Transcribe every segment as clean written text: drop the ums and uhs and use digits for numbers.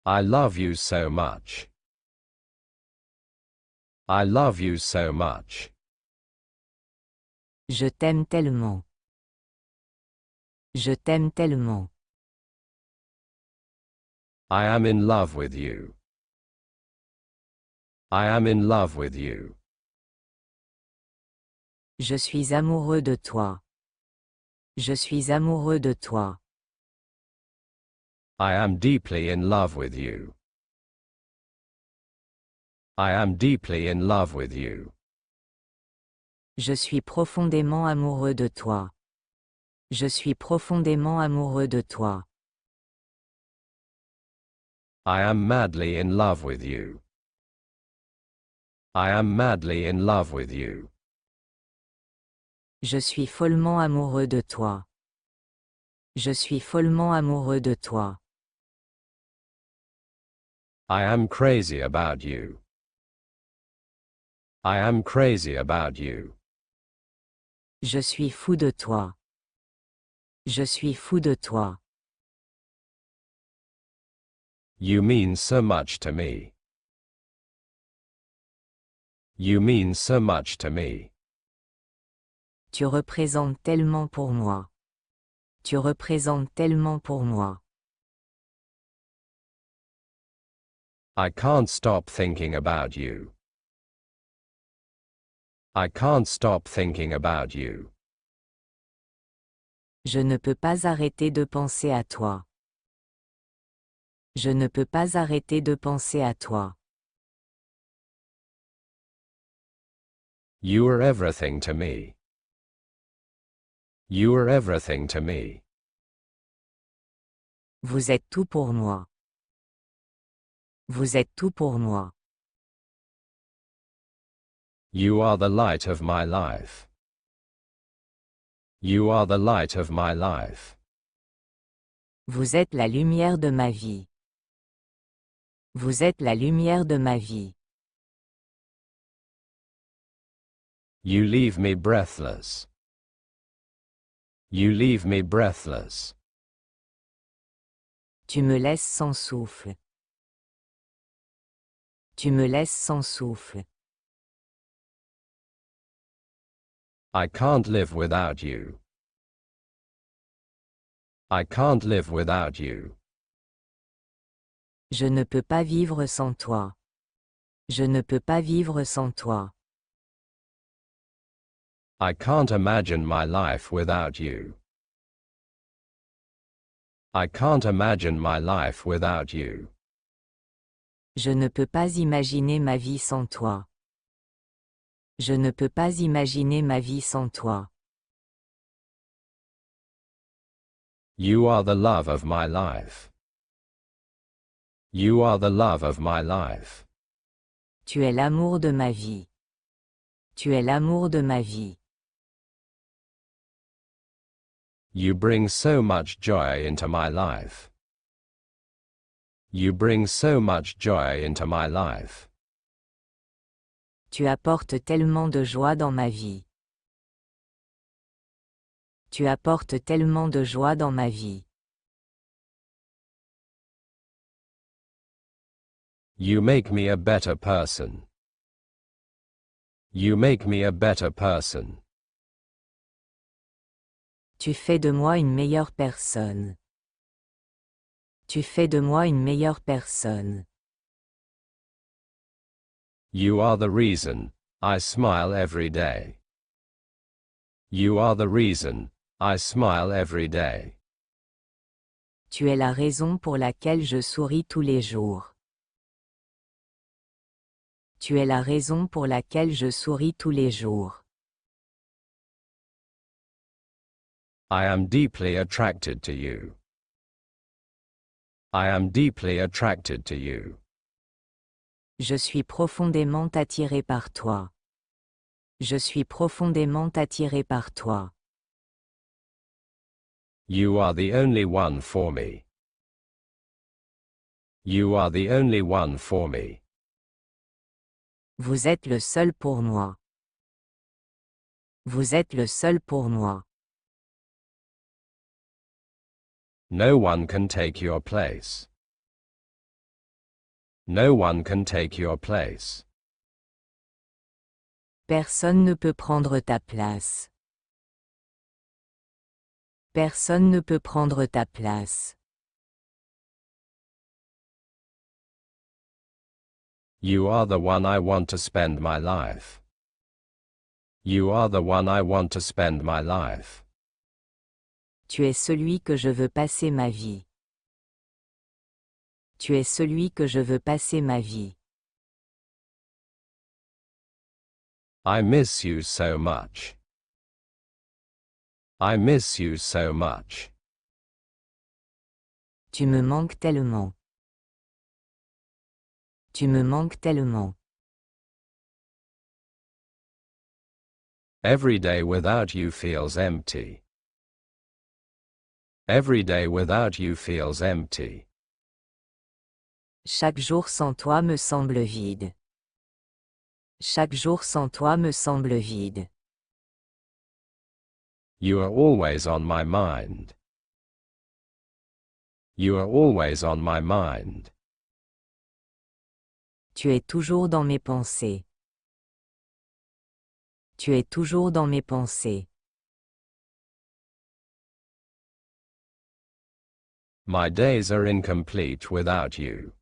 I love you so much. I love you so much. Je t'aime tellement. Je t'aime tellement. I am in love with you. I am in love with you. Je suis amoureux de toi. Je suis amoureux de toi. I am deeply in love with you. I am deeply in love with you. Je suis profondément amoureux de toi. Je suis profondément amoureux de toi. I am madly in love with you. I am madly in love with you. Je suis follement amoureux de toi. Je suis follement amoureux de toi. I am crazy about you. I am crazy about you. Je suis fou de toi. Je suis fou de toi. You mean so much to me. You mean so much to me. Tu représentes tellement pour moi. Tu représentes tellement pour moi. I can't stop thinking about you. I can't stop thinking about you. Je ne peux pas arrêter de penser à toi. Je ne peux pas arrêter de penser à toi. You are everything to me. You are everything to me. Vous êtes tout pour moi. Vous êtes tout pour moi. You are the light of my life. You are the light of my life. Vous êtes la lumière de ma vie. Vous êtes la lumière de ma vie. You leave me breathless. You leave me breathless. Tu me laisses sans souffle. Tu me laisses sans souffle. I can't live without you. I can't live without you. Je ne peux pas vivre sans toi. Je ne peux pas vivre sans toi. I can't imagine my life without you. I can't imagine my life without you. Je ne peux pas imaginer ma vie sans toi. Je ne peux pas imaginer ma vie sans toi. You are the love of my life. You are the love of my life. Tu es l'amour de ma vie. Tu es l'amour de ma vie. You bring so much joy into my life. You bring so much joy into my life. Tu apportes tellement de joie dans ma vie. Tu apportes tellement de joie dans ma vie. You make me a better person. You make me a better person. Tu fais de moi une meilleure personne. Tu fais de moi une meilleure personne. You are the reason I smile every day. You are the reason I smile every day. Tu es la raison pour laquelle je souris tous les jours. Tu es la raison pour laquelle je souris tous les jours. I am deeply attracted to you. I am deeply attracted to you. Je suis profondément attiré par toi. Je suis profondément attiré par toi. You are the only one for me. You are the only one for me. Vous êtes le seul pour moi. Vous êtes le seul pour moi. No one can take your place. No one can take your place. Personne ne peut prendre ta place. Personne ne peut prendre ta place. You are the one I want to spend my life. You are the one I want to spend my life. Tu es celui que je veux passer ma vie. Tu es celui que je veux passer ma vie. I miss you so much. I miss you so much. Tu me manques tellement. Tu me manques tellement. Every day without you feels empty. Every day without you feels empty. Chaque jour sans toi me semble vide. Chaque jour sans toi me semble vide. You are always on my mind. You are always on my mind. Tu es toujours dans mes pensées. Tu es toujours dans mes pensées. My days are incomplete without you.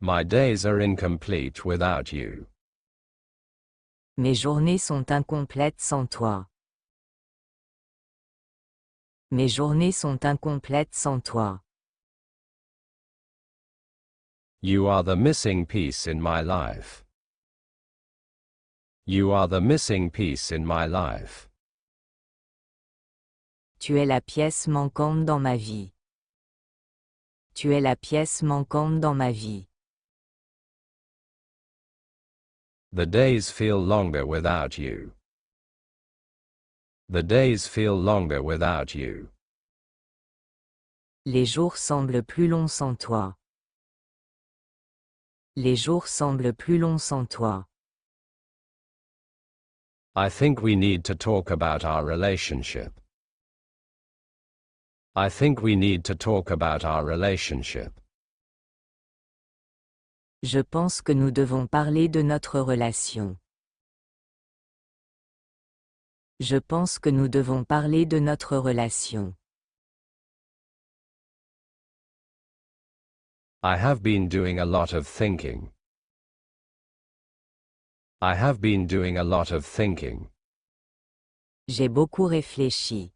My days are incomplete without you. Mes journées sont incomplètes sans toi. Mes journées sont incomplètes sans toi. You are the missing piece in my life. You are the missing piece in my life. Tu es la pièce manquante dans ma vie. Tu es la pièce manquante dans ma vie. The days feel longer without you. The days feel longer without you. Les jours semblent plus longs sans toi. Les jours semblent plus longs sans toi. I think we need to talk about our relationship. I think we need to talk about our relationship. Je pense que nous devons parler de notre relation. Je pense que nous devons parler de notre relation. I have been doing a lot of thinking. I have been doing a lot of thinking. J'ai beaucoup réfléchi.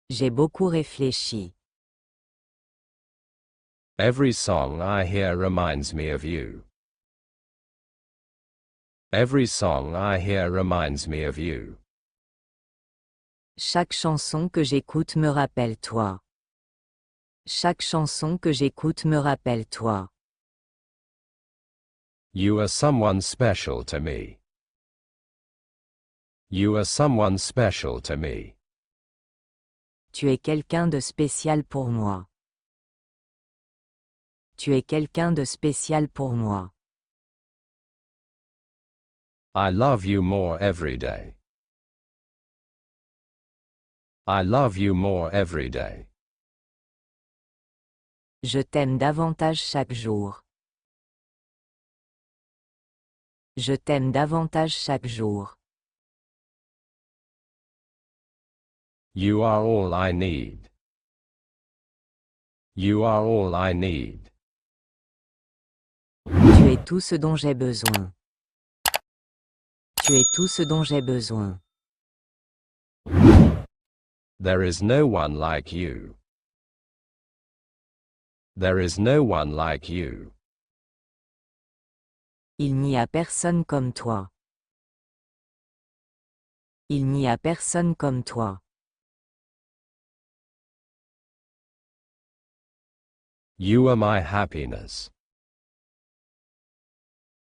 J'ai beaucoup réfléchi. Every song I hear reminds me of you. Every song I hear reminds me of you. Chaque chanson que j'écoute me rappelle toi. Chaque chanson que j'écoute me rappelle toi. You are someone special to me. You are someone special to me. Tu es quelqu'un de spécial pour moi. Tu es quelqu'un de spécial pour moi. I love you more every day. I love you more every day. Je t'aime davantage chaque jour. Je t'aime davantage chaque jour. You are all I need. You are all I need. Tu es tout ce dont j'ai besoin. Tu es tout ce dont j'ai besoin. There is no one like you. There is no one like you. Il n'y a personne comme toi. Il n'y a personne comme toi. You are my happiness.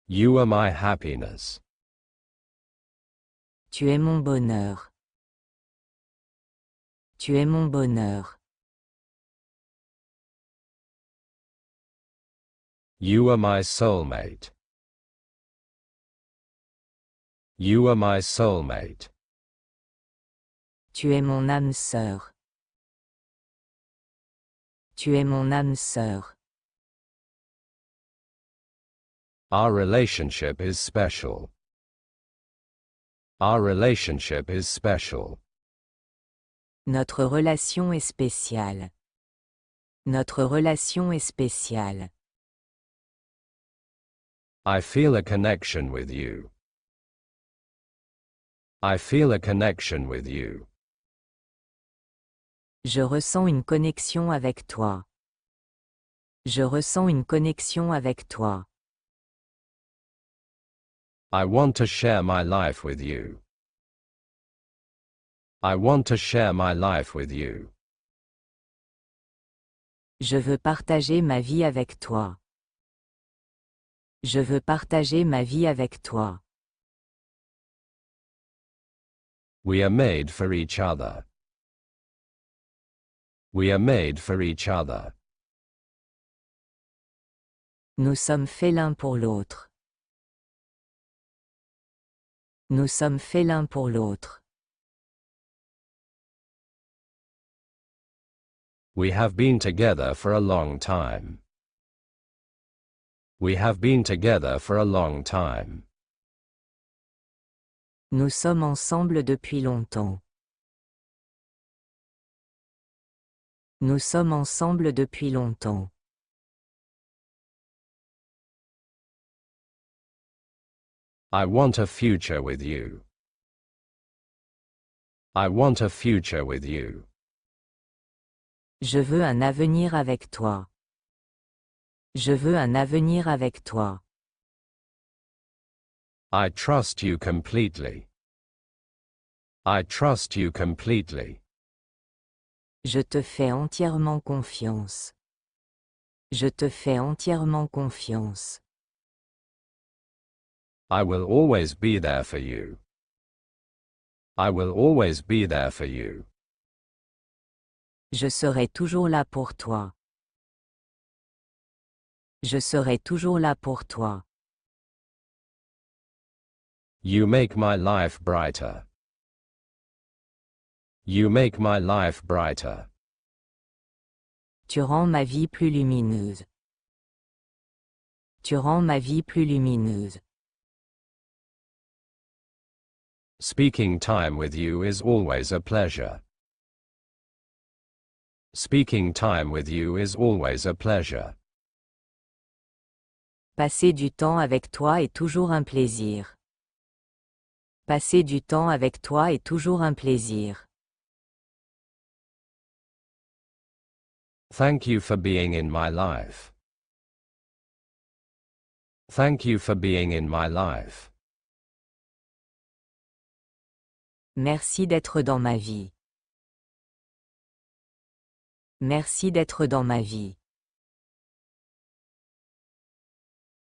You are my happiness. Tu es mon bonheur. Tu es mon bonheur. You are my soulmate. You are my soulmate. Tu es mon âme sœur. Tu es mon âme sœur. Our relationship is special. Our relationship is special. Notre relation est spéciale. Notre relation est spéciale. I feel a connection with you. I feel a connection with you. Je ressens une connexion avec toi. Je ressens une connexion avec toi. I want to share my life with you. I want to share my life with you. Je veux partager ma vie avec toi. Je veux partager ma vie avec toi. We are made for each other. We are made for each other. Nous sommes faits l'un pour l'autre. Nous sommes faits l'un pour l'autre. We have been together for a long time. We have been together for a long time. Nous sommes ensemble depuis longtemps. Nous sommes ensemble depuis longtemps. I want a future with you. I want a future with you. Je veux un avenir avec toi. Je veux un avenir avec toi. I trust you completely. I trust you completely. Je te fais entièrement confiance. Je te fais entièrement confiance. I will always be there for you. I will always be there for you. Je serai toujours là pour toi. Je serai toujours là pour toi. You make my life brighter. You make my life brighter. Tu rends ma vie plus lumineuse. Tu rends ma vie plus lumineuse. Speaking time with you is always a pleasure. Speaking time with you is always a pleasure. Passer du temps avec toi est toujours un plaisir. Passer du temps avec toi est toujours un plaisir. Thank you for being in my life. Thank you for being in my life. Merci d'être dans ma vie. Merci d'être dans ma vie.